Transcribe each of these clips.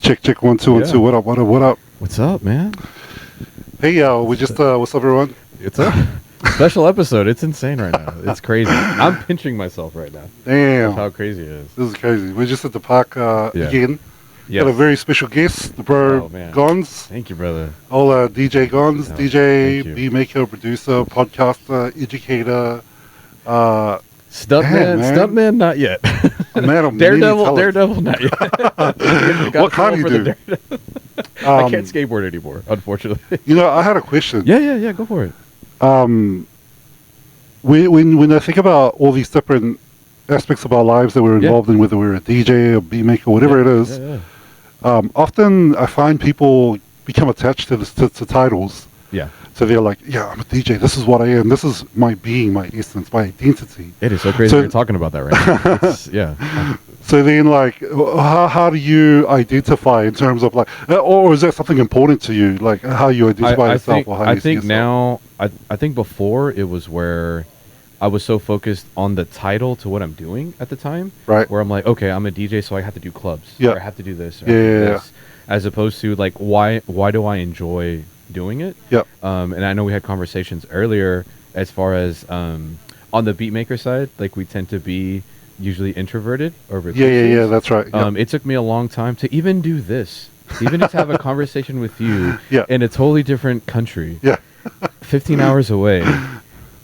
Check, check, one, two, one, two. Yeah. What up, what up, what up? What's up, man? Hey, we just, what's up, everyone? It's a special episode. It's insane right now. It's crazy. I'm pinching myself right now. Damn. How crazy it is. This is crazy. We're just at the park Yeah. again. Yes. Got a very special guest, the bro Oh, man. Gons. Thank you, brother. All DJ Gons, Oh, DJ, thank you. beat maker, producer, podcaster, educator. Stuntman, man. Stuntman, not yet. A man of many Daredevil, talents. Daredevil, not yet. What can you do? I can't skateboard anymore, unfortunately. You know, I had a question. Yeah, go for it. When I think about all these different aspects of our lives that we're involved in, whether we're a DJ or beat maker, whatever it is, often I find people become attached to to titles. Yeah. So they're like, yeah, I'm a DJ. This is what I am. This is my being, my essence, my identity. It is so crazy you're talking about that right now. Yeah. So then, like, how do you identify in terms of like, or is that something important to you, like how you identify yourself think, or how you see think yourself? now, I think before it was where I was so focused on the title to what I'm doing at the time. Right. Where I'm like, okay, I'm a DJ, so I have to do clubs. Yeah. Or I have to do this. Or I have to do Yeah. this, as opposed to like, why do I enjoy doing it? Yep. And I know we had conversations earlier as far as on the beat maker side, like we tend to be usually introverted or reclusive. Yeah, that's right. Yep. It took me a long time to even do this, even to have a conversation with you Yeah. in a totally different country, Yeah. 15 hours away,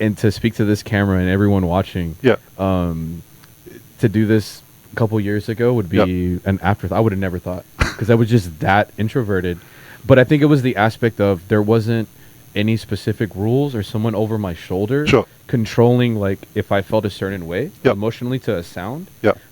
and to speak to this camera and everyone watching. Yeah. To do this a couple years ago would be an afterthought. I would have never thought, because I was just that introverted. But I think it was the aspect of there wasn't any specific rules or someone over my shoulder controlling, like, if I felt a certain way emotionally to a sound,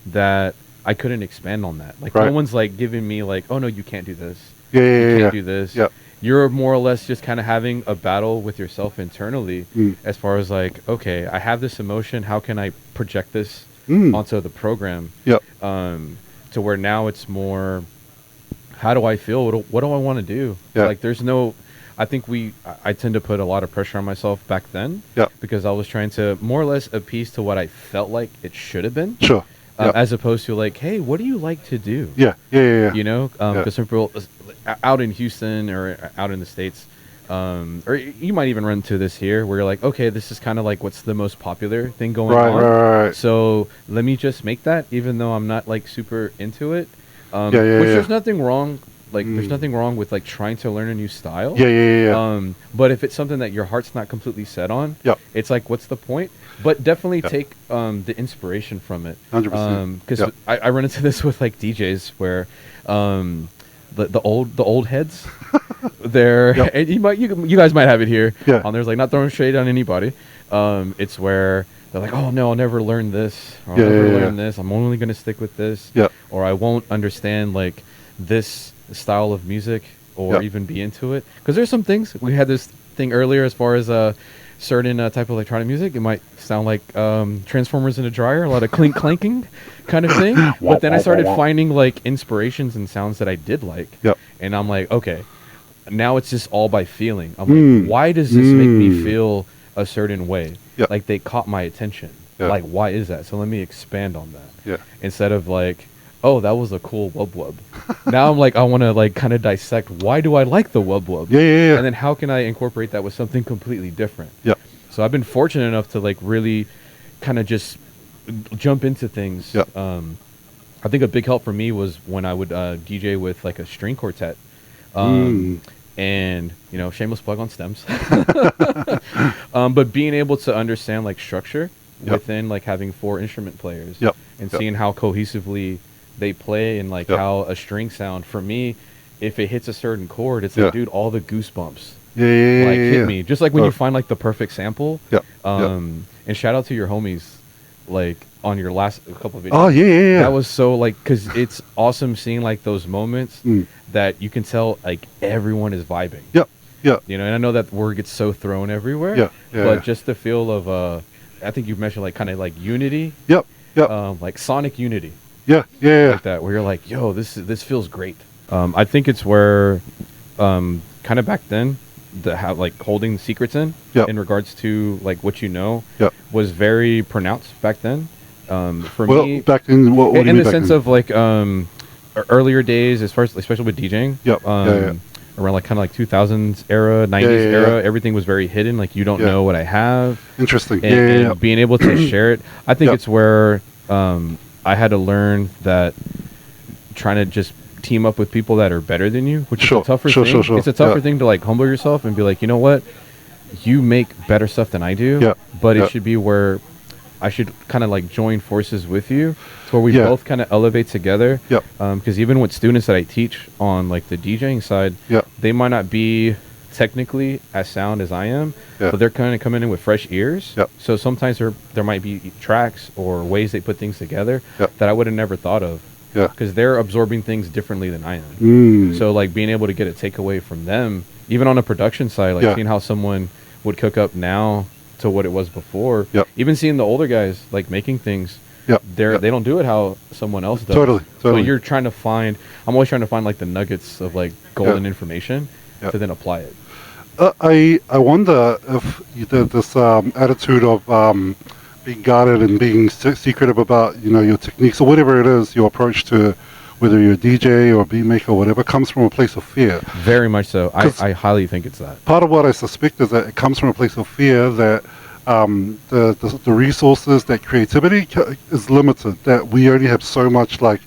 that I couldn't expand on that. Like, no one's like giving me like, oh no, you can't do this. You can't do this. You're more or less just kind of having a battle with yourself internally as far as like, okay, I have this emotion. How can I project this onto the program? To where now it's more, how do I feel? What do I want to do? Like, there's no, I think I tend to put a lot of pressure on myself back then because I was trying to more or less appease to what I felt like it should have been. As opposed to like, hey, what do you like to do? You know, because some people out in Houston or out in the States, or you might even run into this here where you're like, okay, this is kind of like what's the most popular thing going on. Right. So let me just make that, even though I'm not like super into it. Which there's nothing wrong. Like, there's nothing wrong with like trying to learn a new style. But if it's something that your heart's not completely set on, it's like, what's the point? But definitely take the inspiration from it. 100%. Because I run into this with like DJs where the old heads, they're and you guys might have it here. There's like, not throwing shade on anybody. It's where they're like, oh no, I'll never learn this. Or I'll never learn this. I'm only going to stick with this. Or I won't understand like this style of music or even be into it. Because there's some things, we had this thing earlier as far as certain type of electronic music. It might sound like Transformers in a dryer, a lot of clink clanking kind of thing. But then I started finding like inspirations and sounds that I did like. And I'm like, okay, now it's just all by feeling. I'm like, why does this make me feel a certain way? Like, they caught my attention. Like, why is that? So let me expand on that. Instead of like, oh, that was a cool wub wub. Now I'm like, I want to like kind of dissect, why do I like the wub wub? And then how can I incorporate that with something completely different? So I've been fortunate enough to like really kind of just jump into things. I think a big help for me was when I would DJ with like a string quartet. And, you know, shameless plug on stems. But being able to understand like structure within like having 4 instrument players and seeing how cohesively they play and like how a string sound, for me, if it hits a certain chord, it's like, dude, all the goosebumps like hit me. Just like when you find like the perfect sample. And shout out to your homies, like on your last couple of videos. That was so like, because it's awesome seeing like those moments that you can tell like everyone is vibing. You know, and I know that word gets so thrown everywhere. But just the feel of I think you mentioned like kind of like unity. Like sonic unity. Like that, where you're like, yo, this feels great. I think it's where kind of back then the like holding secrets in regards to like what you know was very pronounced back then. For me, back then, what in the sense of like earlier days, as far as especially with DJing. Yep. Around like kind of like 2000s era, 90s era, everything was very hidden. Like you don't know what I have. Interesting. And being able to share it, I think it's where I had to learn that trying to just team up with people that are better than you, which is a tougher thing. It's a tougher thing to like humble yourself and be like, you know what, you make better stuff than I do. But it should be where I should kind of like join forces with you to where we both kind of elevate together. Because even with students that I teach on like the DJing side, they might not be technically as sound as I am, but they're kind of coming in with fresh ears. So sometimes there might be tracks or ways they put things together that I would have never thought of. Because they're absorbing things differently than I am. So like being able to get a takeaway from them, even on a production side, like seeing how someone would cook up now to what it was before. Even seeing the older guys like making things, they don't do it how someone else does. Totally. So you're trying to find. I'm always trying to find like the nuggets of like golden information to then apply it. I wonder if this attitude of being guarded and being secretive about your techniques or whatever it is, your approach to whether you're a DJ or a beat maker or whatever, comes from a place of fear. Very much so. I highly think it's that. Part of what I suspect is that it comes from a place of fear that the resources, that creativity is limited, that we only have so much like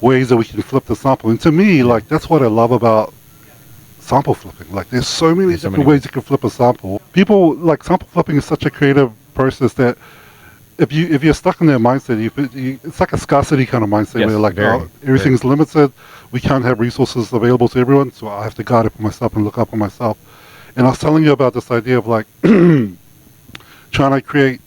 ways that we can flip the sample. And to me, like that's what I love about sample flipping. Like there's so many different ways you can flip a sample. People like sample flipping is such a creative process that if you're stuck in their mindset, it's like a scarcity kind of mindset where like everything's limited, we can't have resources available to everyone, so I have to guard it for myself and look up for myself. And I was telling you about this idea of like trying to create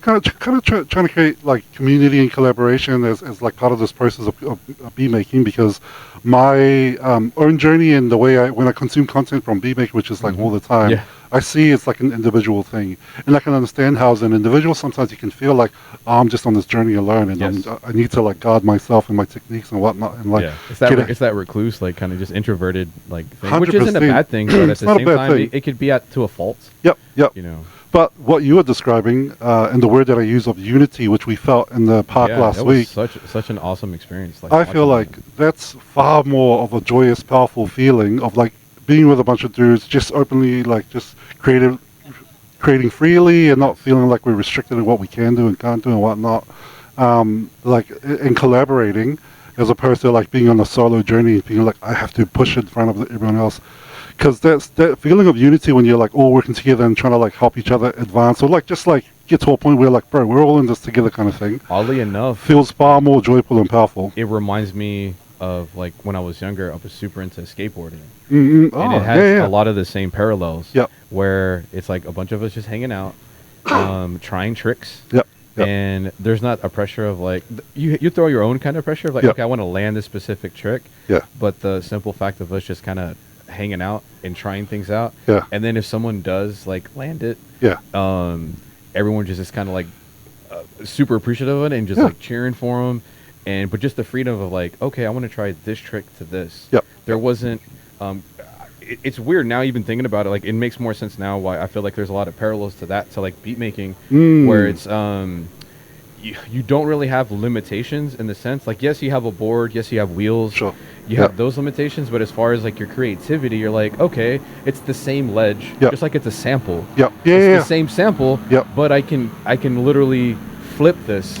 trying to create like community and collaboration as like part of this process of beat making, because my own journey and the way when I consume content from beat making, which is like all the time, I see it's like an individual thing, and I can understand how as an individual sometimes you can feel like I'm just on this journey alone, and I need to like guard myself and my techniques and whatnot, and like it's that recluse, like kind of just introverted like thing, which isn't a bad thing, but at the same time it could be to a fault. You know. But what you were describing, and the word that I use of unity, which we felt in the park last week, such an awesome experience. Like I feel like that's far more of a joyous, powerful feeling of like being with a bunch of dudes, just openly, like just creating freely, and not feeling like we're restricted in what we can do and can't do and whatnot. Like in collaborating, as opposed to like being on a solo journey and feeling like I have to push it in front of everyone else. Because that feeling of unity when you're like all working together and trying to like help each other advance, or like just like get to a point where like, bro, we're all in this together kind of thing. Oddly enough, feels far more joyful and powerful. It reminds me of like when I was younger, I was super into skateboarding. And it has a lot of the same parallels. Where it's like a bunch of us just hanging out, trying tricks. And there's not a pressure of like you throw your own kind of pressure of like, okay, I want to land this specific trick. But the simple fact of us just kind of hanging out and trying things out, and then if someone does like land it, everyone just kind of like super appreciative of it and just like cheering for them, but just the freedom of like, okay, I want to try this trick to this. There wasn't it's weird now even thinking about it, like it makes more sense now why I feel like there's a lot of parallels to that, to like beat making, where it's you don't really have limitations in the sense like, yes, you have a board, yes, you have wheels, you have those limitations, but as far as like your creativity, you're like, okay, it's the same ledge, just like it's a sample. It's the same sample, but I can literally flip this,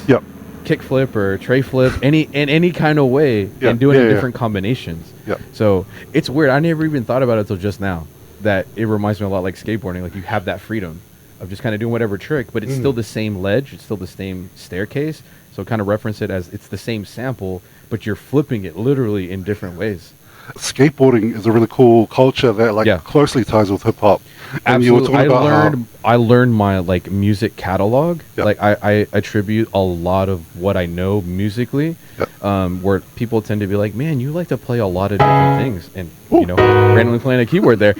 kick flip or tray flip, any kind of way, and do it in different combinations. So it's weird. I never even thought about it until just now that it reminds me a lot like skateboarding. Like you have that freedom of just kind of doing whatever trick, but it's still the same ledge, it's still the same staircase. So kind of reference it as it's the same sample, but you're flipping it literally in different ways. Skateboarding is a really cool culture that like closely ties with hip hop. And you were talking about I learned my like music catalog. Like I attribute a lot of what I know musically, where people tend to be like, man, you like to play a lot of different things, and you know, randomly playing a keyboard there.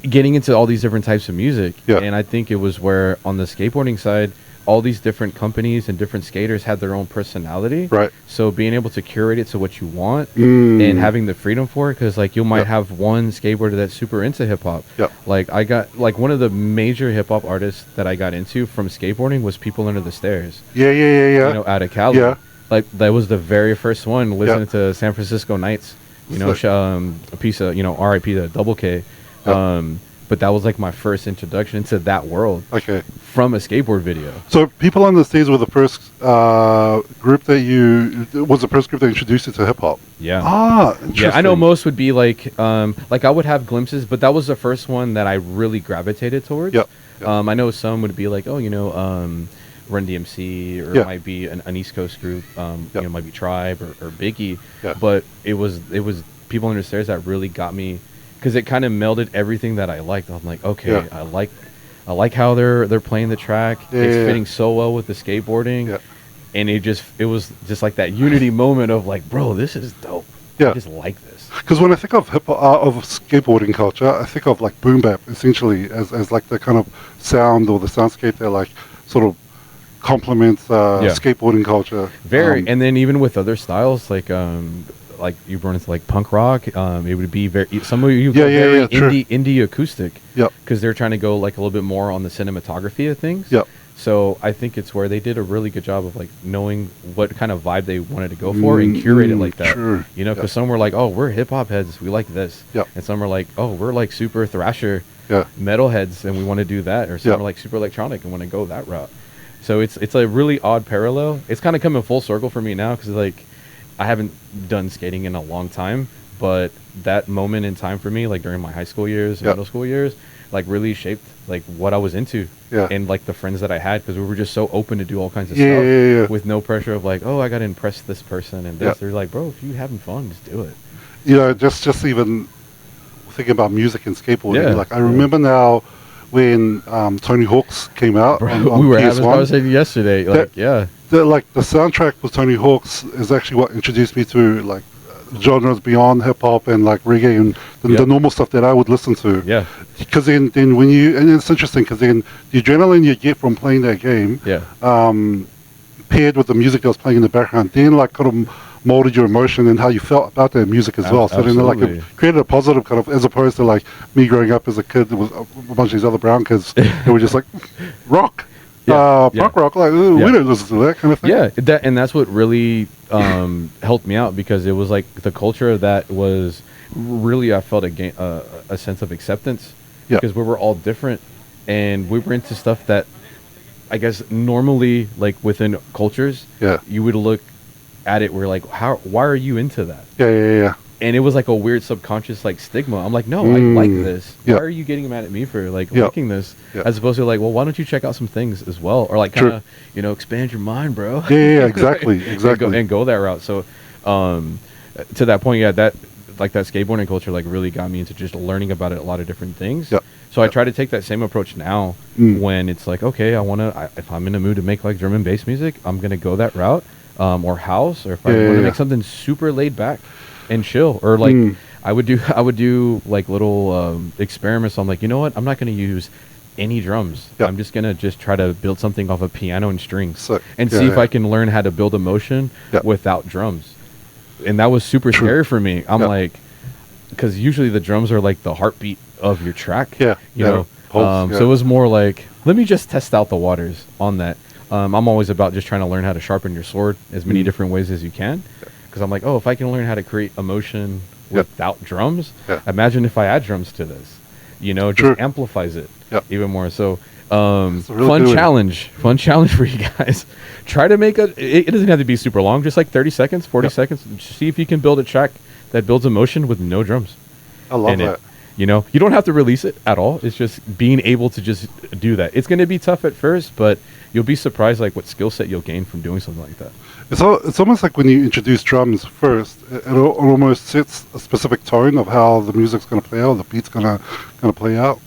Getting into all these different types of music, and I think it was where on the skateboarding side, all these different companies and different skaters had their own personality. So being able to curate it to what you want and having the freedom for it, because like you might have one skateboarder that's super into hip hop. Like I got like one of the major hip hop artists that I got into from skateboarding was People Under the Stairs. You know, out of Cali. like that was the very first one. Listening to San Francisco Nights, you know, a piece of, you know, R.I.P. to Double K. But that was like my first introduction to that world. Okay. From a skateboard video. So people on the stage were the first group that introduced you to hip hop. Yeah. Ah, interesting. Yeah, I know most would be like I would have glimpses, but that was the first one that I really gravitated towards. Yep. I know some would be like, oh, you know, Run DMC, or it might be an East Coast group, you know, might be Tribe or Biggie. Yeah. But it was people on the stairs that really got me, because it kind of melded everything that I liked. I'm like, okay, I like how they're playing the track. It's fitting so well with the skateboarding. Yeah. And it was just like that unity moment of like, bro, this is dope. Yeah. I just like this. Because when I think of of skateboarding culture, I think of like boom bap essentially as like the kind of sound or the soundscape that like sort of complements skateboarding culture. Very, and then even with other styles like you run into like punk rock, it would be very, some of you very indie acoustic. Yep. Because they're trying to go like a little bit more on the cinematography of things. Yep. So I think it's where they did a really good job of like knowing what kind of vibe they wanted to go for and curate it like that. Sure. You know, because some were like, oh, we're hip hop heads, we like this. Yep. And some are like, oh, we're like super thrasher metal heads and we want to do that. Or some are like super electronic and want to go that route. So it's a really odd parallel. It's kind of coming full circle for me now, because like I haven't done skating in a long time, but that moment in time for me, like during my high school years, middle school years, like really shaped like what I was into and like the friends that I had, because we were just so open to do all kinds of stuff with no pressure of like, oh, I got to impress this person and this. They're like, bro, if you're having fun, just do it. You know, just even thinking about music and skateboarding, like I remember now when Tony Hawk's came out. Bro, on we were having a conversation yesterday. Like, the soundtrack with Tony Hawk's is actually what introduced me to like genres beyond hip hop and like reggae and the normal stuff that I would listen to. Yeah. Because then when and it's interesting because then the adrenaline you get from playing that game, paired with the music that was playing in the background, then like kind of molded your emotion and how you felt about that music as well. So then like it created a positive kind of, as opposed to like me growing up as a kid with a bunch of these other brown kids who were just like rock. Punk rock, like we didn't listen to that kind of thing. Yeah, and that's what really helped me out, because it was like the culture that was really, I felt a sense of acceptance, because we were all different and we were into stuff that I guess normally like within cultures, you would look at it, we're like, why are you into that? Yeah. And it was like a weird subconscious like stigma. I'm like, no, I like this. Why are you getting mad at me for like liking this? As opposed to like, well, why don't you check out some things as well, or like kind of expand your mind, bro. Yeah, exactly. and go that route. So to that point, that skateboarding culture like really got me into just learning about it, a lot of different things. So I try to take that same approach now when it's like, okay, if I'm in a mood to make like drum and bass music, I'm gonna go that route, or house, or if I want to make something super laid back and chill, or like I would do like little experiments. I'm like, you know what, I'm not going to use any drums. I'm just going to try to build something off of piano and strings and see if I can learn how to build emotion without drums. And that was super scary for me. I'm like, because usually the drums are like the heartbeat of your track, you know. So it was more like, let me just test out the waters on that. I'm always about just trying to learn how to sharpen your sword as many different ways as you can. Because I'm like, oh, if I can learn how to create emotion without drums, imagine if I add drums to this, just amplifies it even more. So fun challenge for you guys. Try to make it doesn't have to be super long, just like 30 seconds, 40 seconds. See if you can build a track that builds emotion with no drums. I love that. You don't have to release it at all. It's just being able to just do that. It's going to be tough at first, but you'll be surprised like what skill set you'll gain from doing something like that. It's almost like when you introduce drums first, it almost sets a specific tone of how the music's going to play out, the beat's going to play out.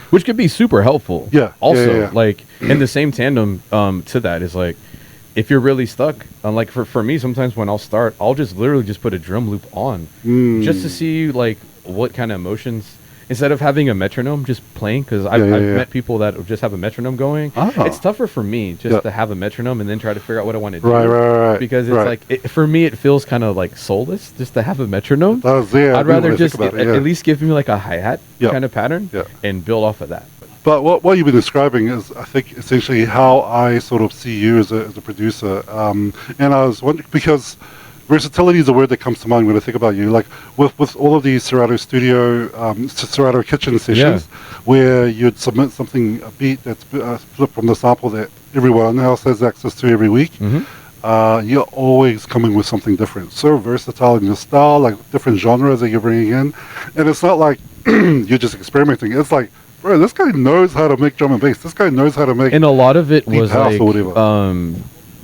Which could be super helpful. Yeah. Also, like in the same tandem to that is like, if you're really stuck, like for me, sometimes when I'll start, I'll just literally just put a drum loop on just to see like what kind of emotions, instead of having a metronome just playing, because I've met people that just have a metronome going. It's tougher for me just to have a metronome and then try to figure out what I want to do. Right. Because it's like, for me, it feels kind of like soulless just to have a metronome. I'd rather just at least give me like a hi-hat kind of pattern and build off of that. But what you've been describing is, I think, essentially how I sort of see you as a producer. And I was wondering, because versatility is a word that comes to mind when I think about you. Like with all of these Serato Studio, Serato Kitchen sessions, where you'd submit something, a beat that's flipped from the sample that everyone else has access to every week. You're always coming with something different. So versatile in your style, like different genres that you're bringing in. And it's not like you're just experimenting. It's like, bro, this guy knows how to make drum and bass. This guy knows how to make. And a lot of it was like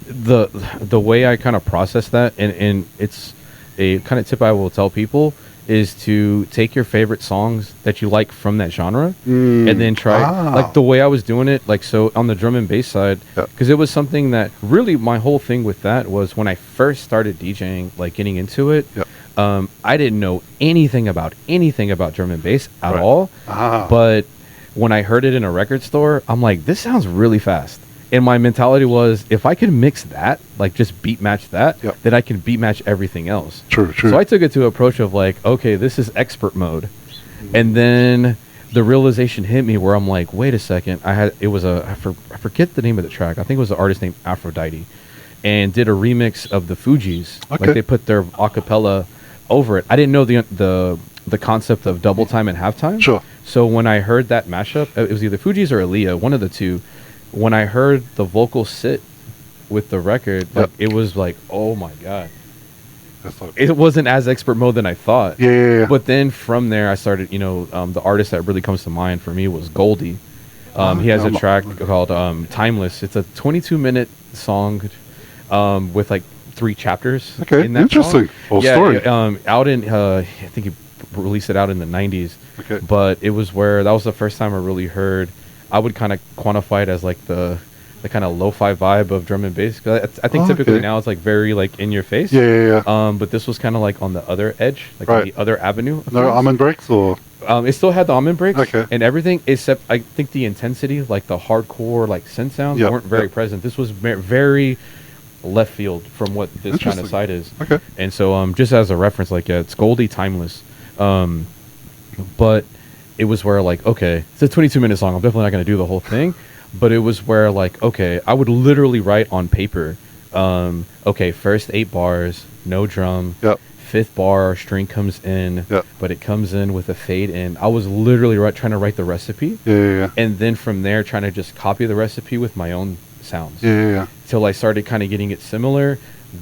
the way I kind of process that, and it's a kind of tip I will tell people is to take your favorite songs that you like from that genre and then try like the way I was doing it, like so on the drum and bass side, because it was something that really my whole thing with that was when I first started DJing, like getting into it. I didn't know anything about drum and bass at all, but when I heard it in a record store, I'm like, this sounds really fast. And my mentality was, if I can mix that, like just beat match that, then I can beat match everything else. True. So I took it to an approach of like, okay, this is expert mode. And then the realization hit me where I'm like, wait a second. I forget the name of the track. I think it was the artist named Aphrodite, and did a remix of the Fugees. Like they put their acapella over it. I didn't know the concept of double time and halftime. So when I heard that mashup, it was either Fugees or Aaliyah, one of the two. When I heard the vocal sit with the record, like it was like, oh my god, it wasn't as expert mode than I thought. But then from there, I started. The artist that really comes to mind for me was Goldie. He has a track called "Timeless." It's a 22-minute song with like 3 chapters. In that interesting. Whole story. Out in I think he released it out in the 90s. But it was where that was the first time I really heard. I would kind of quantify it as like the kind of lo-fi vibe of drum and bass. Cause I think typically now it's like very like in your face. But this was kind of like on the other edge, like on the other avenue. No almond breaks or? It still had the almond breaks and everything, except I think the intensity, like the hardcore like synth sounds weren't very present. This was very left field from what this kind of side is. And so just as a reference, like it's Goldie Timeless. But it was where like, okay, it's a 22-minute song. I'm definitely not going to do the whole thing. But it was where like, okay, I would literally write on paper, okay, first 8 bars, no drum. 5th bar, string comes in, but it comes in with a fade in. I was literally trying to write the recipe. And then from there, trying to just copy the recipe with my own sounds. Till I started kind of getting it similar.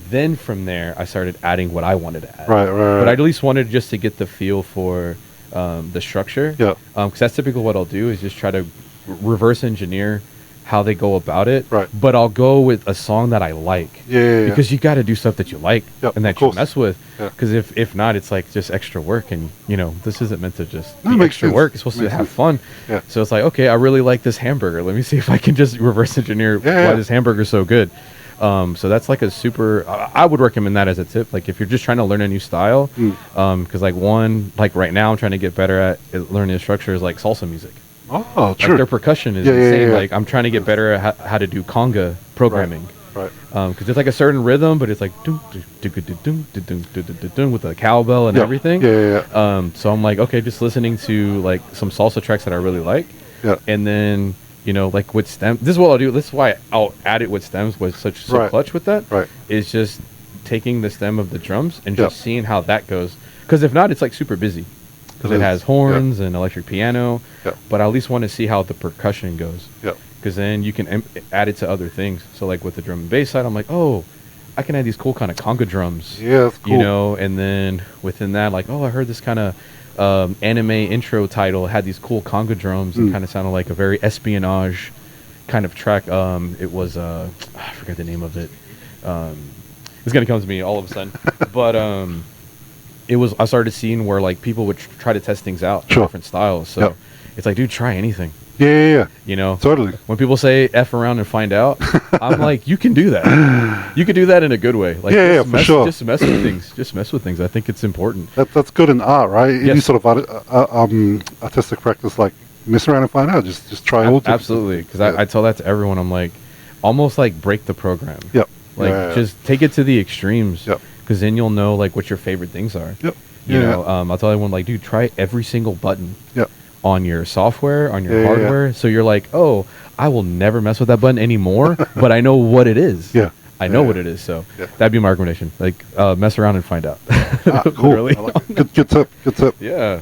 Then from there, I started adding what I wanted to add. But I at least wanted just to get the feel for the structure, because that's typically what I'll do is just try to reverse engineer how they go about it, but I'll go with a song that I like, because you got to do stuff that you like and that you mess with, because if not, it's like just extra work, and this isn't meant to just be extra work. It's supposed to have fun. So it's like, okay, I really like this hamburger, let me see if I can just reverse engineer why this hamburger is so good. So that's like a super, I would recommend that as a tip. Like if you're just trying to learn a new style, because like right now I'm trying to get better at learning the structure is like salsa music. True. Like their percussion is insane. Like I'm trying to get better at how to do conga programming. Because it's like a certain rhythm, but it's like with the cowbell and everything. So I'm like, okay, just listening to like some salsa tracks that I really like, and then like with stems, this is what I'll do. This is why I'll add it with stems was so clutch with that. Is just taking the stem of the drums and just seeing how that goes. Because if not, it's like super busy. Because it has horns and electric piano. But I at least want to see how the percussion goes. Because then you can add it to other things. So like with the drum and bass side, I'm like, oh, I can add these cool kind of conga drums. That's cool. And then within that, like, oh, I heard this kind of anime intro title had these cool conga drums and kind of sounded like a very espionage kind of track. It was I forget the name of it. It's gonna come to me all of a sudden, but it was. I started seeing where like people would try to test things out, different styles. So it's like, dude, try anything. Totally. When people say F around and find out, I'm like, you can do that. You can do that in a good way. Like, for sure. Just mess with things. Just mess with things. I think it's important. That's good in art, right? Any sort of artistic practice, like mess around and find out. Just try all. Absolutely, because I tell that to everyone. I'm like, almost like break the program. Just take it to the extremes. Because then you'll know like what your favorite things are. I'll tell everyone like, dude, try every single button. on your software, on your hardware. So you're like, oh, I will never mess with that button anymore, but I know what it is. Yeah. I know what it is. So that'd be my recommendation. Like, mess around and find out. Cool. I like it. Good tip. Good tip. Yeah.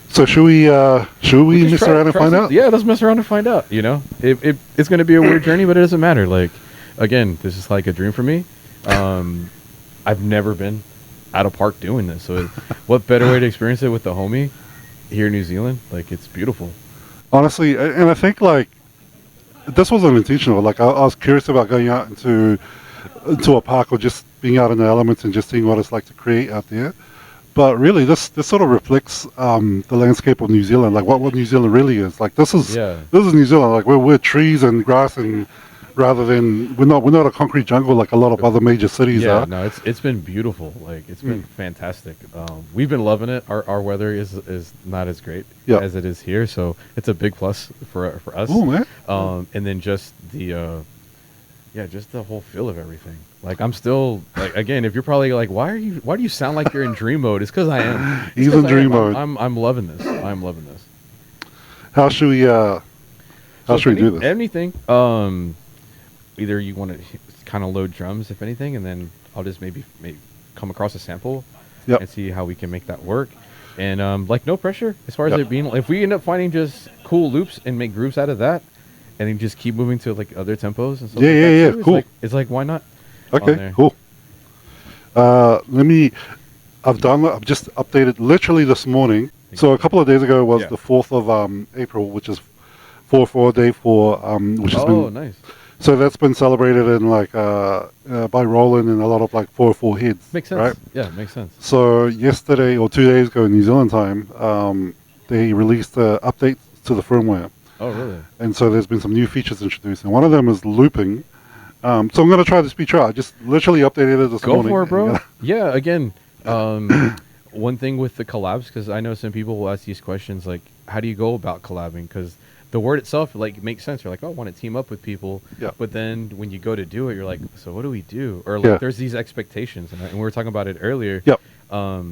So should we mess around and find out? Yeah, let's mess around and find out. You know, it's going to be a weird journey, but it doesn't matter. Like, again, this is like a dream for me. I've never been at a park doing this. So what better way to experience it with the homie here in New Zealand? Like, it's beautiful. Honestly, and I think like this wasn't intentional. Like I was curious about going out into a park or just being out in the elements and just seeing what it's like to create out there. But really, this sort of reflects the landscape of New Zealand, like what New Zealand really is. Like this is New Zealand. Like we're trees and grass, and rather than we're not a concrete jungle like a lot of other major cities are. No, it's been beautiful. Like it's been fantastic. We've been loving it. Our weather is not as great as it is here, so it's a big plus for us. Oh man. And then just the just the whole feel of everything. Like I'm still like, again, if you're probably like, why do you sound like you're in dream mode? It's because I am. He's in dream mode. I'm loving this. I'm loving this. How should we do this? Anything. Either you want to kind of load drums, if anything, and then I'll just maybe come across a sample and see how we can make that work. And like no pressure as far as it being. If we end up finding just cool loops and make grooves out of that, and then just keep moving to like other tempos and stuff. Too, cool. It's like why not? Okay, cool. I've just updated literally this morning. So a couple of days ago was the 4th of April, which is 4 day for which has been nice. So that's been celebrated in like by Roland and a lot of like 404 heads. Makes sense. Right? Yeah, makes sense. So yesterday or 2 days ago in New Zealand time, they released updates to the firmware. Oh, really? And so there's been some new features introduced, and one of them is looping. So I'm going to try this feature out. I just literally updated it this morning. Go for it, bro. Yeah, again, one thing with the collabs, because I know some people will ask these questions, like, how do you go about collabing? Because the word itself, like, makes sense. You're like, oh, I want to team up with people. Yeah. But then when you go to do it, you're like, so what do we do? Or, like, there's these expectations. And we were talking about it earlier. Yep. For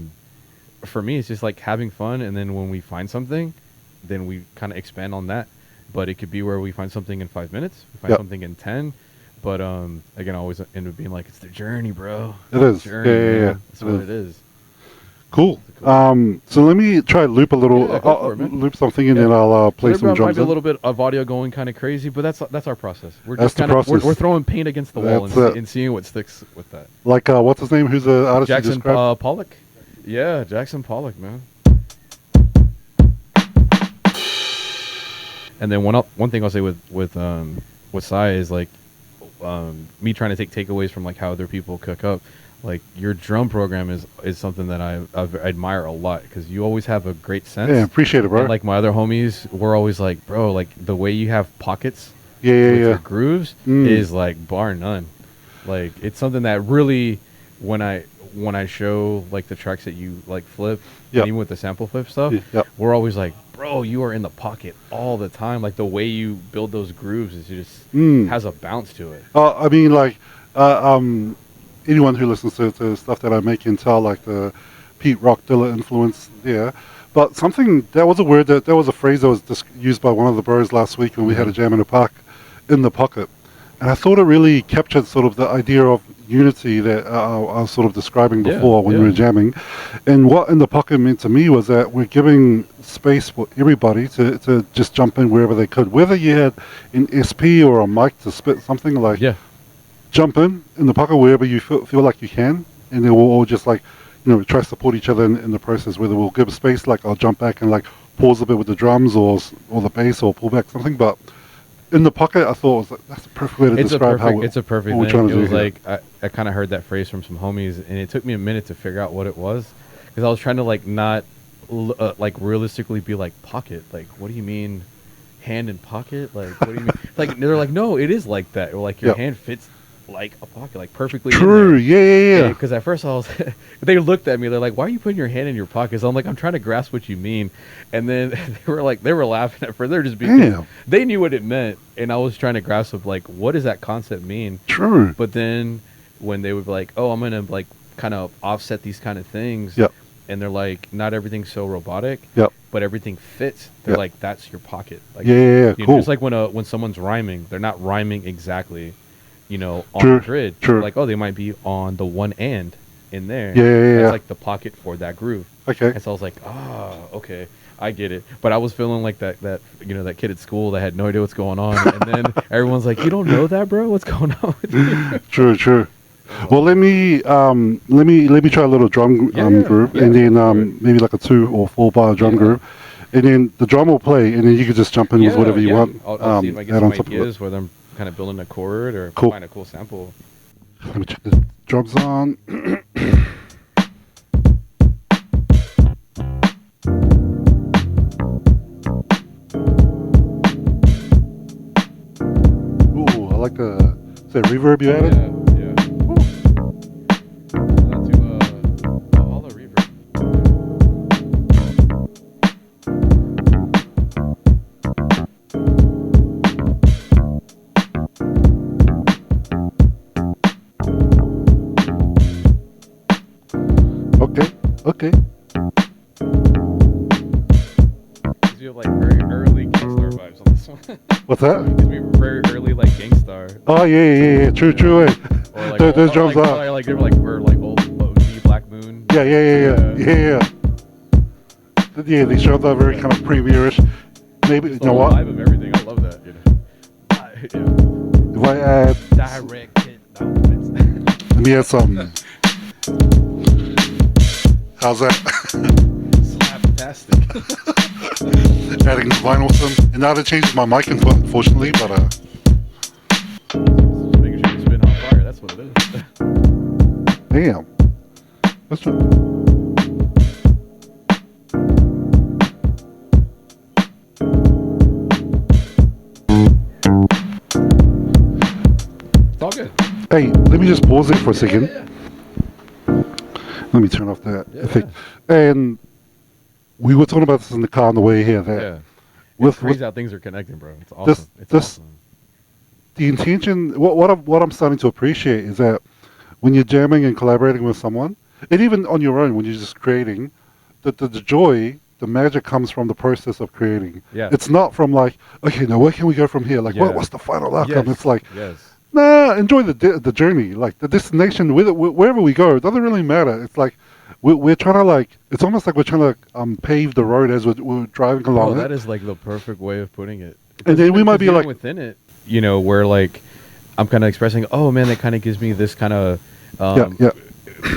me, it's just, like, having fun. And then when we find something, then we kind of expand on that. But it could be where we find something in 5 minutes. We find something in 10. But, again, I always end up being like, it's the journey, bro. It is. Journey, yeah. That's what it is. Cool. So let me try loop a little, loop something, and then I'll play some drums. Might be a little bit of audio going kind of crazy, but that's our process. We're just kind of we're throwing paint against the wall and seeing what sticks with that. Like what's his name? Who's the artist? Jackson Pollock. Yeah, Jackson Pollock, man. And then one thing I'll say with Sai is like me trying to take takeaways from like how other people cook up. Like your drum program is something that I admire a lot because you always have a great sense. Yeah, appreciate it, bro. And like my other homies, we're always like, bro, like the way you have pockets, your grooves is like bar none. Like it's something that really, when I show like the tracks that you like flip, and even with the sample flip stuff, we're always like, bro, you are in the pocket all the time. Like the way you build those grooves is just has a bounce to it. I mean, like, anyone who listens to stuff that I make can tell, like the Pete Rock Dilla influence there. But something that was a phrase that was used by one of the bros last week when we had a jam in the park, in the pocket, and I thought it really captured sort of the idea of unity that I was sort of describing before when we were jamming. And what in the pocket meant to me was that we're giving space for everybody to just jump in wherever they could, whether you had an SP or a mic to spit something like. Jump in the pocket wherever you feel like you can, and then we'll all just like, try to support each other in the process. Whether we'll give space, like I'll jump back and like pause a bit with the drums or the bass or pull back something. But in the pocket, I thought it was that's a perfect way to describe how it's a perfect thing. It was like I kind of heard that phrase from some homies, and it took me a minute to figure out what it was because I was trying to like not like realistically be like pocket. Like, what do you mean, hand in pocket? Like, what do you mean? Like they're like, no, it is like that. Or like your hand fits like a pocket, like perfectly. True, yeah. Because at first I was, they looked at me. They're like, "Why are you putting your hand in your pocket?" So I'm like, "I'm trying to grasp what you mean." And then they were laughing at first. They're just being, they knew what it meant, and I was trying to grasp of like, what does that concept mean? True. But then when they would be like, "Oh, I'm gonna like kind of offset these kind of things," and they're like, "Not everything's so robotic." but everything fits. They're like, that's your pocket. Like, cool. It's like when someone's rhyming, they're not rhyming exactly, on the grid. Like, oh, they might be on the one and in there. That's like the pocket for that groove. Okay. And so I was like, okay, I get it. But I was feeling like that that kid at school that had no idea what's going on, and then everyone's like, you don't know that, bro? What's going on with you? True. Well, let me try a little drum group, and then maybe like a 2 or 4 bar drum group, and then the drum will play, and then you can just jump in with whatever you want. I'll see if I get some ideas whether I'm kind of building a chord or find a cool sample. Let me check the drums on. Ooh, I like the reverb you added. All the reverb. Okay. You have like very early Gangstar vibes on this one. What's that? Gives me very early like Gangstar. Oh yeah. True. Or like those drums are like old OG Black Moon. Yeah. Yeah, these drums are very kind of premierish. Maybe it's the whole vibe of everything. I love that. If I add direct hit outfits. Let me add something. How's that? Slaptastic. Adding vinyl some, and now it changes my mic input, unfortunately, but just making sure you spin on fire. That's what it is. Damn. That's right. It's all good. Hey, let me just pause it for a second. Let me turn off that effect. And we were talking about this in the car on the way here. It's crazy how things are connecting, bro. It's awesome. Awesome. The intention, what I'm starting to appreciate is that when you're jamming and collaborating with someone, and even on your own, when you're just creating, the joy, the magic comes from the process of creating. Yeah. It's not from like, okay, now where can we go from here? Like, what's the final outcome? It's like, nah, enjoy the journey. Like the destination, wherever we go, it doesn't really matter. It's like we're trying to like, it's almost like we're trying to pave the road as we're driving along. That is like the perfect way of putting it. And then we might be like within it, where like I'm kind of expressing, oh man, that kind of gives me this kind of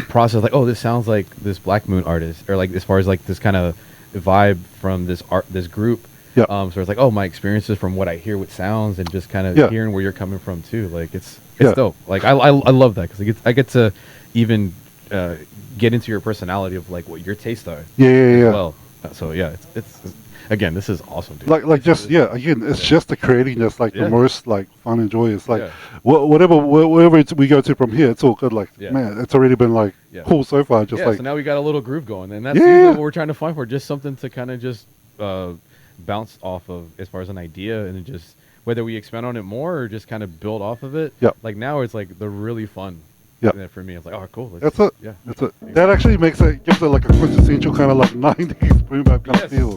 process. Like, oh, this sounds like this Black Moon artist, or like as far as like this kind of vibe from this group. Yeah. So it's like, oh, my experiences from what I hear with sounds and just kind of hearing where you're coming from too. Like it's dope. Like I love that because I get to even get into your personality of like what your tastes are. Yeah. Well, so it's again, this is awesome, dude. Like just again, it's just the creating that's like the most like fun and joy. It's like wherever we go to from here, it's all good. Like man, it's already been like cool so far. Just like so now we got a little groove going, and that's usually what we're trying to find for. Just something to kind of just bounce off of as far as an idea, and just whether we expand on it more or just kind of build off of it. Like now it's like the really fun. For me, it's like, oh, cool. That's it. Yeah, that's it. That actually gives it like a quintessential kind of like 90s boom bap kind of feel.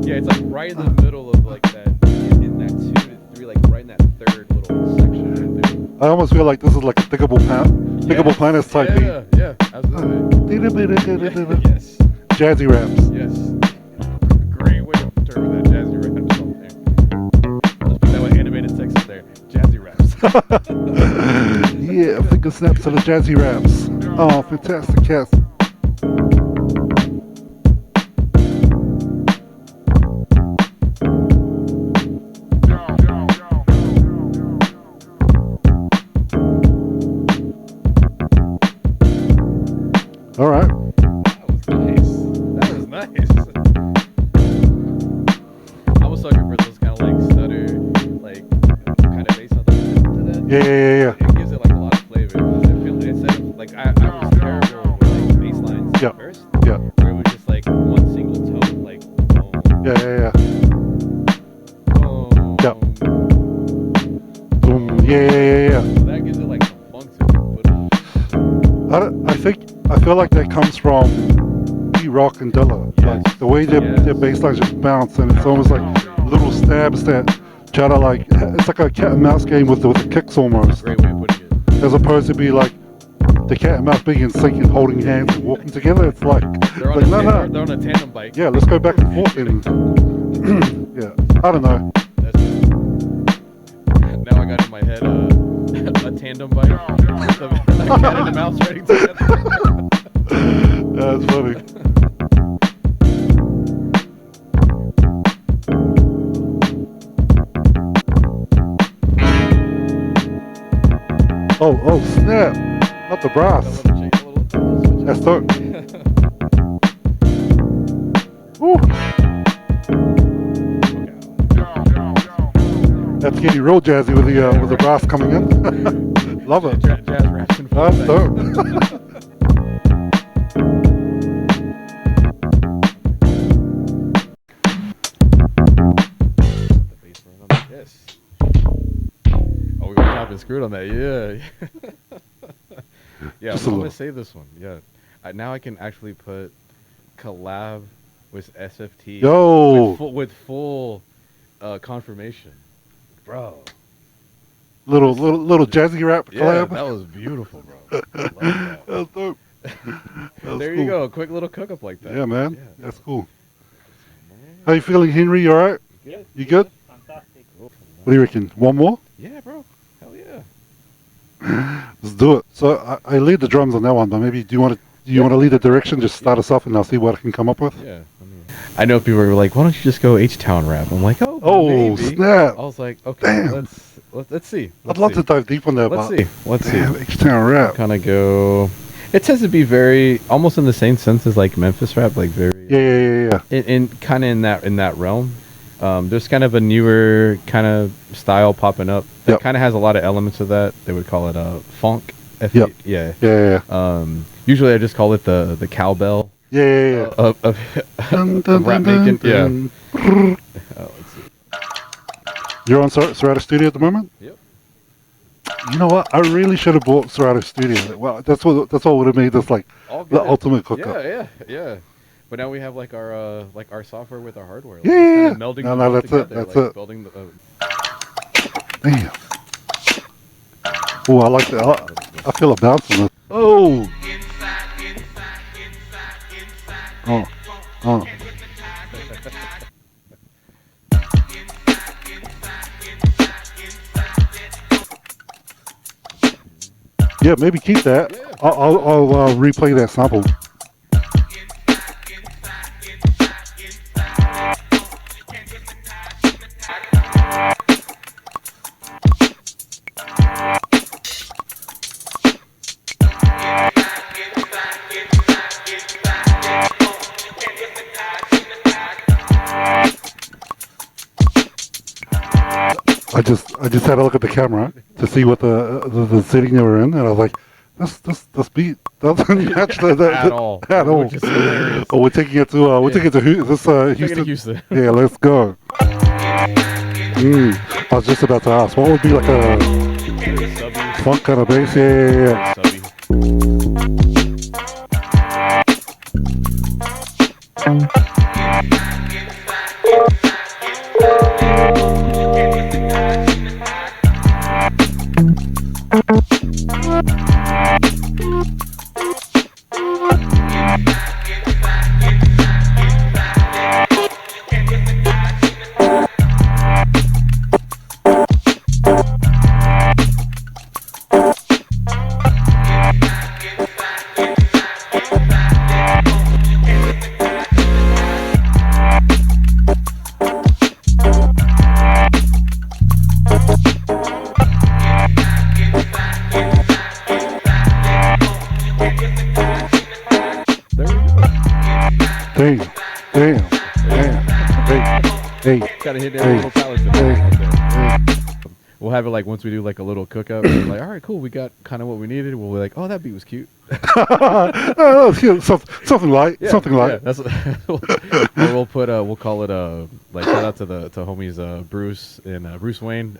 Yeah, it's like right in the middle of like that, in that 2 to 3, like right in that third little section right there. I almost feel like this is like a thinkable planets type beat. Yeah, absolutely. Yes. Jazzy raps. Yes. Great way to interpret that jazzy raps on there. Let's put that with animated text up there. Jazzy raps. Yeah, finger snaps to the jazzy raps. Oh, fantastic, yes. All right. That was nice. I was sucker for those kind of like stutter, like kind of bass on that. Yeah. It gives it like a lot of flavor. Instead of like I was terrible with like bass lines at first. Yeah. Where it was just like one single tone, like boom. Yeah. Boom. Yeah. Boom. Yeah. So that gives it like some funk to it. I feel like that comes from me Rock and Dilla. Yes. Like the way their bass lines just bounce, and it's almost like little stabs that try to like. It's like a cat and mouse game with the kicks almost. Great way of putting it. As opposed to be like the cat and mouse being in sync and holding hands and walking together. It's like They're on, they're on a tandem bike. Yeah, let's go back and forth. And yeah, I don't know. That's now I got in my head a tandem bike. A cat and a mouse riding together. That's funny. Oh snap! Not the brass. That's dope. Woo. That's getting real jazzy with the brass coming in. Love it. Jazz raps in full That's effect. dope. Yes. Oh, we got chopped and screwed on that. Yeah. Yeah, Just I'm a gonna little. save this one. Yeah. Now I can actually put collab with SFT. Yo. With full confirmation, bro. Little jazzy rap Yeah, collab. that was beautiful, bro. I love that. That's dope. That's There cool. you go. A quick little cook up like that. Yeah, man. Yeah. That's cool. How you feeling, Henry? You alright? Good. You good? Fantastic. What do you reckon? One more? Yeah, bro. Hell yeah. Let's do it. So I lead the drums on that one, but maybe do you want to lead the direction? Just start us off, and I'll see what I can come up with. Yeah. I know people were like, "Why don't you just go H-Town rap?" I'm like, "Oh, maybe." Snap! I was like, "Okay, Damn. let's see." I'd love to dive deep on that. Let's but see. Let's damn, see. H-Town rap. Kind of go. It tends to be very almost in the same sense as like Memphis rap, like very Yeah. in kind of in that realm. There's kind of a newer kind of style popping up that Yep. kind of has a lot of elements of that. They would call it funk. Yep. Yeah. Usually I just call it the cowbell Yeah. of rap making. Yeah. Yeah. Let's see. You're on Serato Studio at the moment? Yep. You know what? I really should have bought Serato Studio. Well, that's what would have made this like All the good. ultimate hookup. Yeah. But now we have like our software with our hardware. Like, Yeah. Kind of melding No, them all that's it. together, That's like it. Building the, Damn. Oh, I like that. I feel a bounce on this. Oh. Oh. Yeah, maybe keep that. Yeah. I'll replay that sample. I just had a look at the camera to see what the setting they were in, and I was like, this beat doesn't match At all. At all. Which is hilarious. Oh, we're taking it to Houston. Houston. Yeah, let's go. I was just about to ask, what would be like a funk kind of bass? Yeah. Subby. Hey. Gotta hit that little palette tip right there. We'll have it like once we do like a little cook up. Like, all right, cool. We got kind of what we needed. We'll be like, oh, that beat was cute. Something light. Yeah, Something light. Yeah, that's or we'll put we'll call it like shout out to homies Bruce and Bruce Wayne.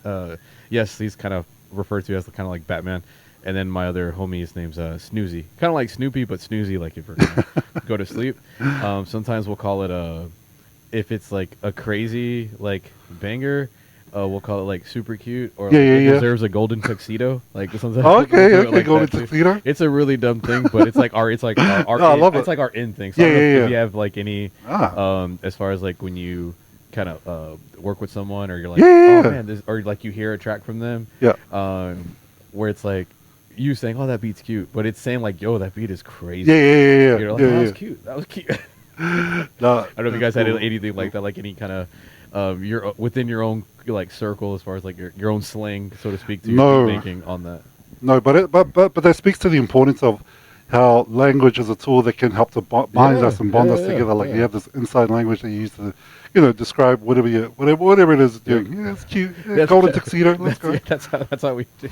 Yes, he's kind of referred to as kind of like Batman. And then my other homie, his name's Snoozy. Kind of like Snoopy, but Snoozy, like if we're gonna go to sleep. Sometimes we'll call it if it's like a crazy like banger, we'll call it like super cute, or like it deserves a golden tuxedo. Like sometimes. Okay, like golden tuxedo. It's a really dumb thing, but it's like our no, I love it's it. like our in thing. So if you have like any as far as like when you kind of work with someone, or you're like, oh man, this, or like you hear a track from them, where it's like you saying, oh, that beat's cute, but it's saying like, yo, that beat is crazy. You're like, oh, that was cute. That was cute. I don't know if you guys had anything like that, like any kind of you're within your own like circle as far as like your own slang, so to speak, to your beat making on that. No, but that speaks to the importance of how language is a tool that can help to bind us and bond us together. Like you have this inside language that you use to, describe whatever it is doing. Yeah, it's cute. Yeah, golden tuxedo. Let's go. That's how we do.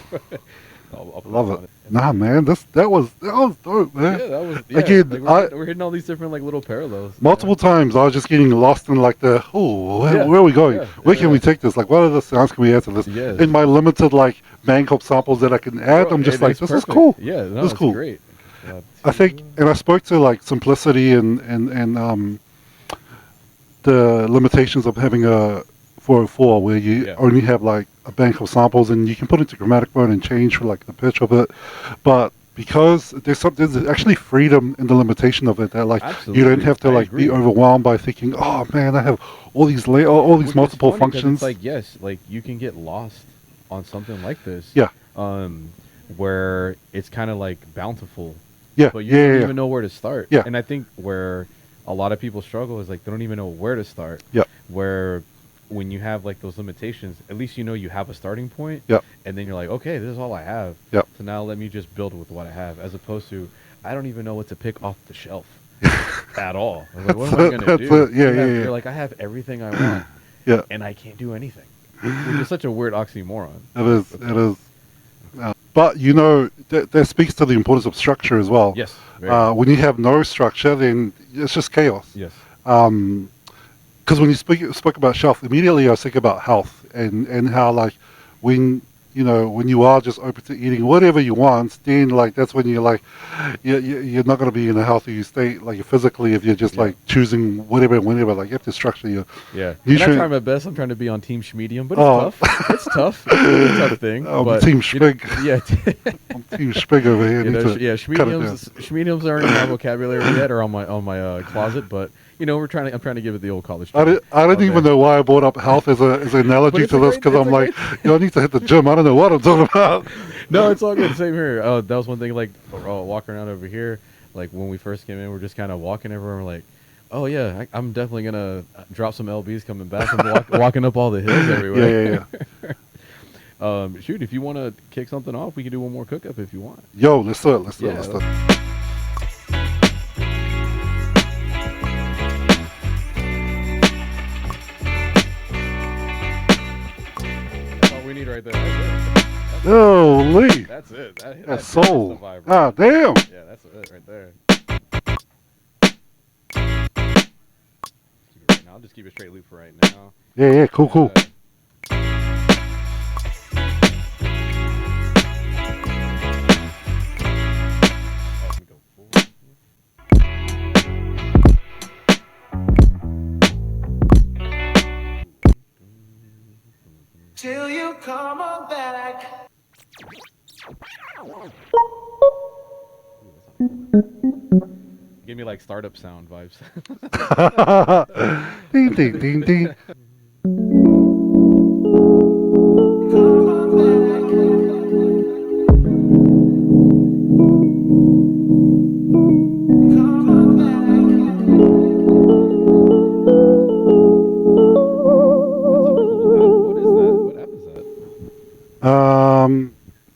I'll love it. Nah, man, that was dope, man. Yeah, that was. Again, like we're hitting all these different like little parallels. Multiple times, I was just getting lost in like where are we going? Where can we take this? Like, what other sounds can we add to this? In my limited like Bangkok samples that I can add, I'm just like, this is cool. Yeah, this is cool. Great. I think, and I spoke to like simplicity and the limitations of having a 404 where you only have like a bank of samples and you can put it into chromatic mode and change for like the pitch of it, but because there's actually freedom in the limitation of it, that like you don't have to like be overwhelmed by thinking, oh man, I have all these all these multiple functions. It's like like you can get lost on something like this, where it's kind of like bountiful, but you don't even know where to start. And I think where a lot of people struggle is like they don't even know where to start. Where when you have like those limitations, at least you have a starting point. And then you're like, okay, this is all I have. So now let me just build with what I have, as opposed to I don't even know what to pick off the shelf at all. I was like, what am I gonna do? You're like, I have everything I want. And I can't do anything. Which is such a weird oxymoron. It is. But that speaks to the importance of structure as well. Yes. When you have no structure, then it's just chaos. Yes. Because when you spoke about shelf, immediately I was thinking about health and how like when you are just open to eating whatever you want, then like that's when you're like you're not going to be in a healthy state like physically if you're just like choosing whatever and whenever. Like you have to structure your And I'm trying my best. I'm trying to be on Team Schmedium, but it's tough. It's tough. It's a tough thing. I'm Team Spig. I'm Team Spig over here. Schmediums aren't in my vocabulary yet or on my closet, but. I'm trying to give it the old college try. I don't even know why I brought up health as an analogy to this, because I'm like, I need to hit the gym. I don't know what I'm talking about. No, it's all good. Same here. That was one thing, like, walking around over here, like, when we first came in, we're just kind of walking everywhere. We're like, oh, yeah, I'm definitely going to drop some LBs coming back and walking up all the hills everywhere. Shoot, if you want to kick something off, we can do one more cook-up if you want. Yo, let's do it. Let's do it. Right there. Holy. That's it. That's soul. Ah, damn. Yeah, that's it right there. I'll just keep it straight loop for right now. Yeah, cool. Till you come on back. Give me like startup sound vibes. Ding, ding, ding, ding.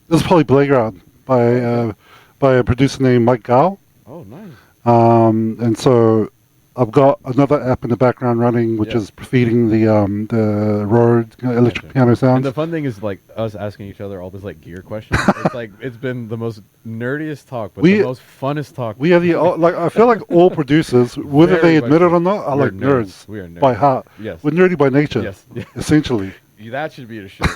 This is probably Playground by a producer named Mike Gao. Oh, nice. And so I've got another app in the background running, which is feeding the Rode electric piano sounds. And the fun thing is like us asking each other all this like gear questions. It's like it's been the most nerdiest talk, but the most funnest talk. We are I feel like all producers, whether they admit it or not, are like nerds. We are nerds by heart. Yes, we're nerdy by nature. Yes, essentially. That should be a shirt.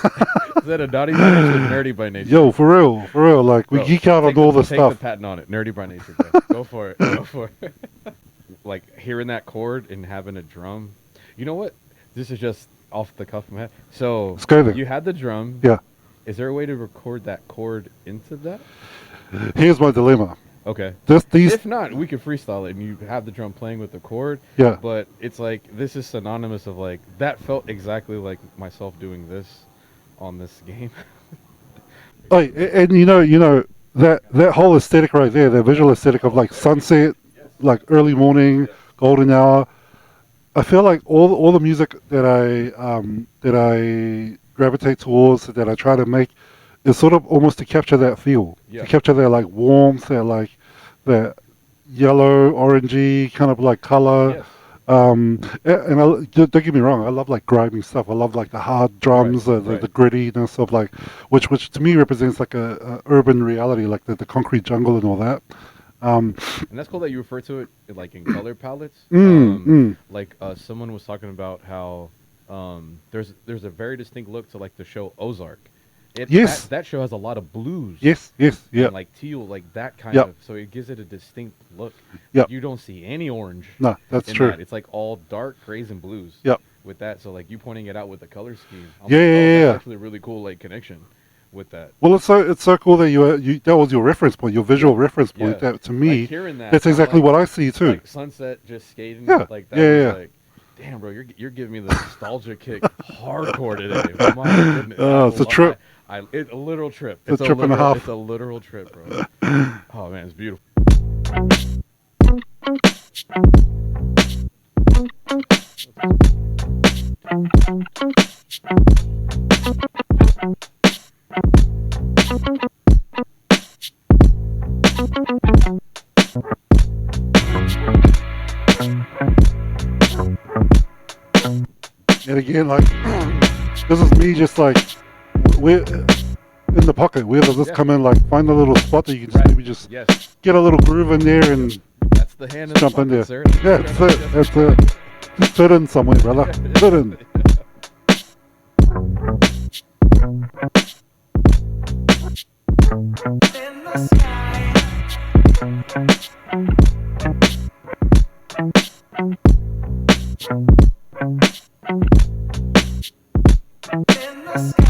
Is that a naughty by nature or nerdy by nature? Yo, for real. Like, we geek out on all this stuff. Take the patent on it. Nerdy by nature, bro. Go for it. Go for it. Like, hearing that chord and having a drum. You know what? This is just off the cuff of my head. So, you had the drum. Yeah. Is there a way to record that chord into that? Here's my dilemma. Okay. If not, we could freestyle it and you have the drum playing with the chord. Yeah. But it's like, this is synonymous of like, that felt exactly like myself doing this on this game. Oh, and you know that whole aesthetic right there, the visual aesthetic of like sunset, like early morning, golden hour. I feel like all the music that I gravitate towards, that I try to make, is sort of almost to capture that feel, to capture that like warmth, that yellow, orangey kind of like color. Yes. And don't get me wrong, I love like grimy stuff. I love like the hard drums, the grittiness of like, which to me represents like a urban reality, like the concrete jungle and all that. And that's cool that you refer to it like in color palettes. Like someone was talking about how there's a very distinct look to like the show Ozark. That show has a lot of blues. Yes, yeah. And like teal, like that kind of. So it gives it a distinct look. Yeah. You don't see any orange. No, that's true. It's like all dark grays and blues. Yep. With that, so like you pointing it out with the color scheme. That's actually a really cool like connection with that. Well, it's so cool that you that was your reference point, your visual reference point. That to me, like that's exactly what I see too. Like sunset, just skating. Like that. Like, damn, bro, you're giving me the nostalgia kick hardcore today. My goodness. It's a trip. It's a literal trip. It's a trip and a half. It's a literal trip, bro. Oh man, it's beautiful. And again, like, this is me just like, we're in the pocket. We're just come in, like, find a little spot that you can just maybe just get a little groove in there and that's the hand jump in there. Sir. Yeah, that's it. Just fit in somewhere, brother. Fit in. In the sky. In the sky.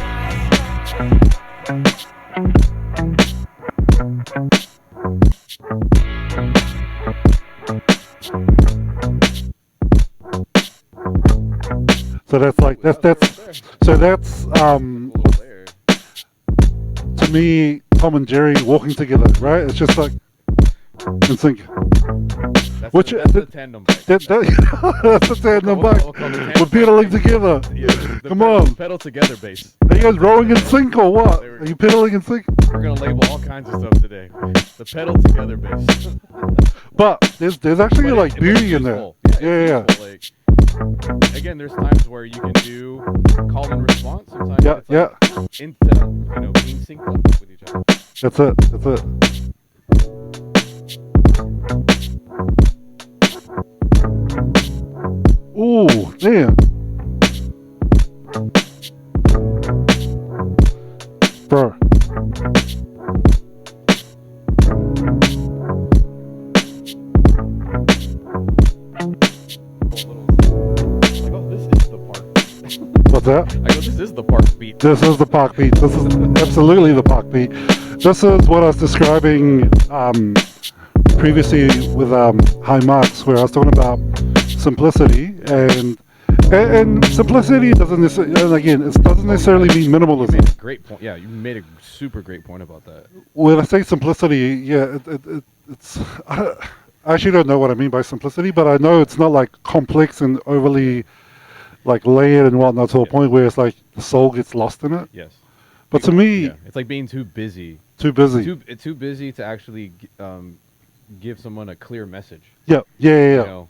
So that's to me Tom and Jerry walking together, right? It's just like in sync. That's the tandem bike. That's the tandem bike. We're pedaling together. Come on. Pedal together bass. Are you guys rowing in sync or what? Are you pedaling in sync? We're gonna label all kinds of stuff today. The pedal together bass. But there's actually like beauty in there. Yeah. Like, again, there's times where you can do call and response. Sometimes it's like into being synced up with each other. That's it. Ooh, damn. Bro. What's that? I go, this is the park beat. This is the park beat. This is absolutely the park beat. This is what I was describing previously with high marks, where I was talking about simplicity and simplicity doesn't necessarily, and again, it doesn't necessarily mean minimalism. You made a great point. Yeah, you made a super great point about that. When I say simplicity, it's. I actually don't know what I mean by simplicity, but I know it's not like complex and overly like layered and whatnot to a point where it's like the soul gets lost in it. Yes. But to me, it's like being too busy. Too busy to actually give someone a clear message. Yeah. You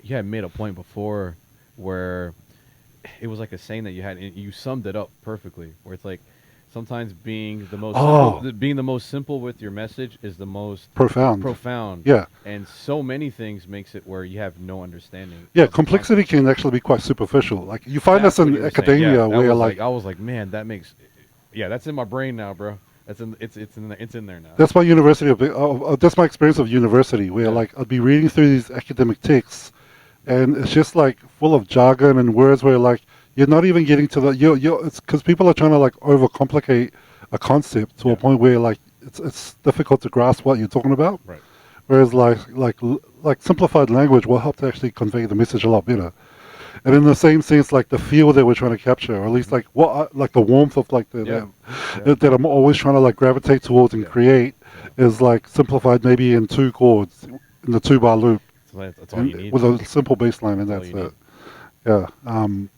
had made a point before where it was like a saying that you had, and you summed it up perfectly. Where it's like sometimes being the most Oh. being the most simple with your message is the most Profound. profound. Yeah. And so many things makes it where you have no understanding. Yeah, of the complexity concept. can actually be quite superficial. Like you find That's this what in you were saying. Yeah, academia that where was like I was like, man, that makes. Yeah, that's in my brain now, bro. That's in. It's in there now. that's my university that's my experience of university where Yeah. like I'd be reading through these academic texts and it's just like full of jargon and words where like you're not even getting to the you're it's because people are trying to like overcomplicate a concept to Yeah. a point where like it's difficult to grasp what you're talking about. Right. Whereas like simplified language will help to actually convey the message a lot better. And in the same sense, like the feel that we're trying to capture, or at least like like the warmth of like Yeah. that I'm always trying to like gravitate towards and Yeah. create is like simplified maybe in 2 chords in the 2-bar loop So that's all you need. with a simple bass line, and That's all that's you it. Yeah.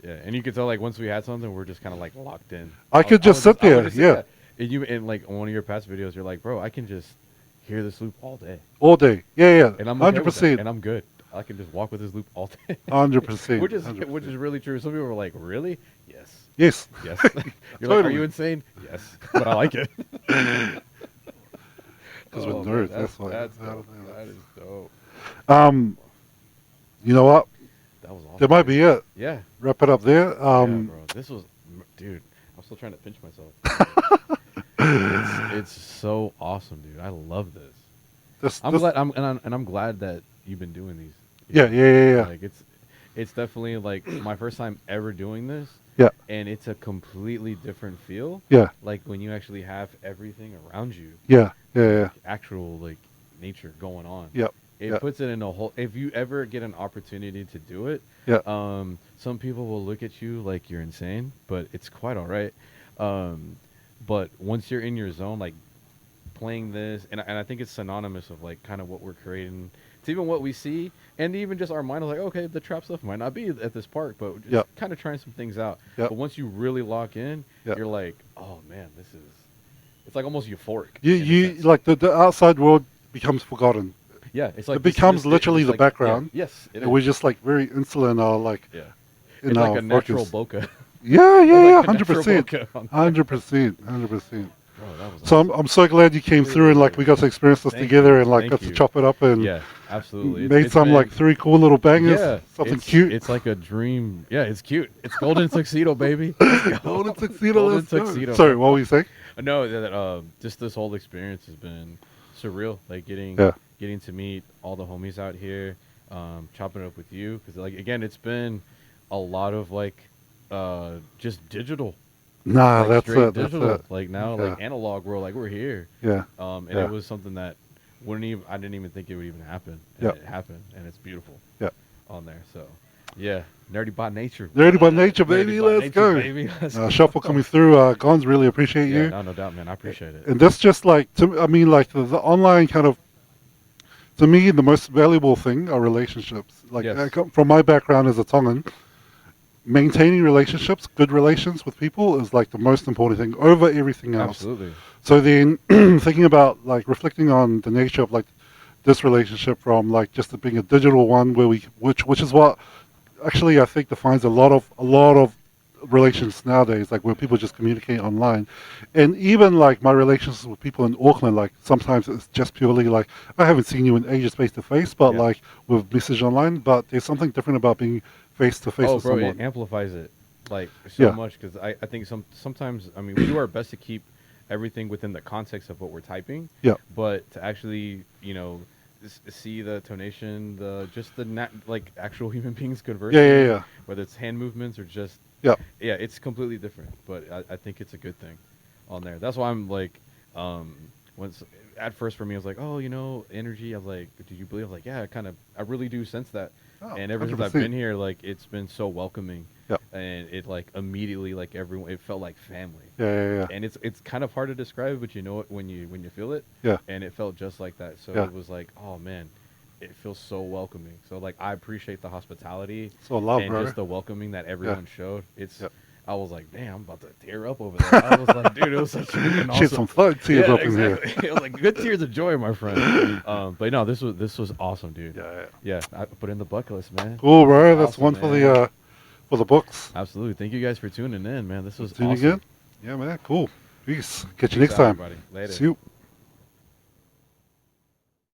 Yeah, and you could tell like once we had something, we're just kind of like locked in. I could just sit I would there. just Yeah. And you in like one of your past videos, you're like, bro, I can just hear this loop all day, All day. Yeah, yeah. and I'm okay with that, 100%. and I'm good. I can just walk with this loop all day. 100%. which is 100%. which is really true. Some people were like, really? Yes, Yes. yes. You're like, are Totally. you insane? Yes, but I like it. Because Oh, we're man, nerds. That's why. That's dope. That is dope. Um, you know what? That was awesome. That might be it. Yeah. Wrap it up there. Yeah, bro. This was, dude. I'm still trying to pinch myself. it's so awesome, dude. I love this. I'm glad. I'm glad that you've been doing these. Yeah, yeah. Like it's definitely like my first time ever doing this. Yeah. And it's a completely different feel. Yeah. Like when you actually have everything around you. Yeah. Yeah. Actual like nature going on. Yep. It puts it in a whole. If you ever get an opportunity to do it, Yeah. some people will look at you like you're insane, but it's quite all right. But once you're in your zone, like playing this, and I think it's synonymous of like kind of what we're creating. It's even what we see, and even just our mind is like, okay, the trap stuff might not be at this park, but just kind of trying some things out. Yep. But once you really lock in, Yep. you're like, oh man, this is. It's like almost euphoric. You like the outside world becomes forgotten. Yeah, it's like it becomes literally the background. Yeah, yes, and we're just like very insular in our like. Yeah. In it's our like a natural focus. bokeh. Yeah, Like a natural 100%, bokeh. 100%. Bro, that was So awesome. I'm so glad you came through and like we got to experience this Thank together you, and like thank got to you. chop it up and Yeah, absolutely. made It's some been- like 3 cool little bangers. Yeah, Something it's, cute. It's like a dream. Yeah, it's cute. It's golden tuxedo, baby. Golden tuxedo. Golden Let's go. tuxedo. Sorry, what were you saying? No, that just this whole experience has been surreal. Like getting to meet all the homies out here, chopping it up with you because like again, it's been a lot of like just digital. Nah, Like that's straight it. That's digital. it. Like now, Yeah. like analog world, like we're here. Yeah. And Yeah. it was something that I didn't even think it would even happen. And Yep. it happened, and it's beautiful. Yeah. On there, so yeah, nerdy by nature. Nerdy by nature, baby. Nerdy by Let's nature, go. baby. Let's go. Shuffle coming through. Gons, really appreciate Yeah, you. no doubt, man. I appreciate it. And that's just like, I mean, like the online kind of, to me, the most valuable thing are relationships. Like Yes. I come from my background as a Tongan, maintaining relationships, good relations with people is like the most important thing over everything else. Absolutely. So then thinking about like reflecting on the nature of like this relationship from like just it being a digital one where which is what actually I think defines a lot of relations nowadays, like where people just communicate online. And even like my relationships with people in Auckland, like sometimes it's just purely like I haven't seen you in ages face to face, but like with message online, but there's something different about being face to face with bro, someone. it amplifies it like so much because I think sometimes I mean we do our best to keep everything within the context of what we're typing. Yeah. But to actually see the tonation, like actual human beings conversing. Yeah. Whether it's hand movements or just Yeah. yeah, it's completely different. But I think it's a good thing on there. That's why I'm like, once at first for me, I was like, oh, energy. I was like, did you believe? I was like, yeah, I really do sense that. Oh, And ever since 100%. I've been here, like it's been so welcoming. Yeah. And it like immediately like everyone, it felt like family. Yeah. And it's kind of hard to describe, but you know it when you feel it. Yeah. And it felt just like that. So Yeah. it was like, oh man, it feels so welcoming. So like I appreciate the hospitality So love, and brother. just the welcoming that everyone showed. It's Yeah. I was like, damn, I'm about to tear up over there. I was like, dude, it was such an awesome. Shit, some thug tears up in here. It was like good tears of joy, my friend. But no, this was awesome, dude. Yeah, I put in the bucket list, man. Cool, bro. That's Awesome, one man. for the books. Absolutely. Thank you guys for tuning in, man. This was Tuning awesome. in. Yeah, man. Cool. Peace. Catch you Peace next out, time. everybody. Later. See you.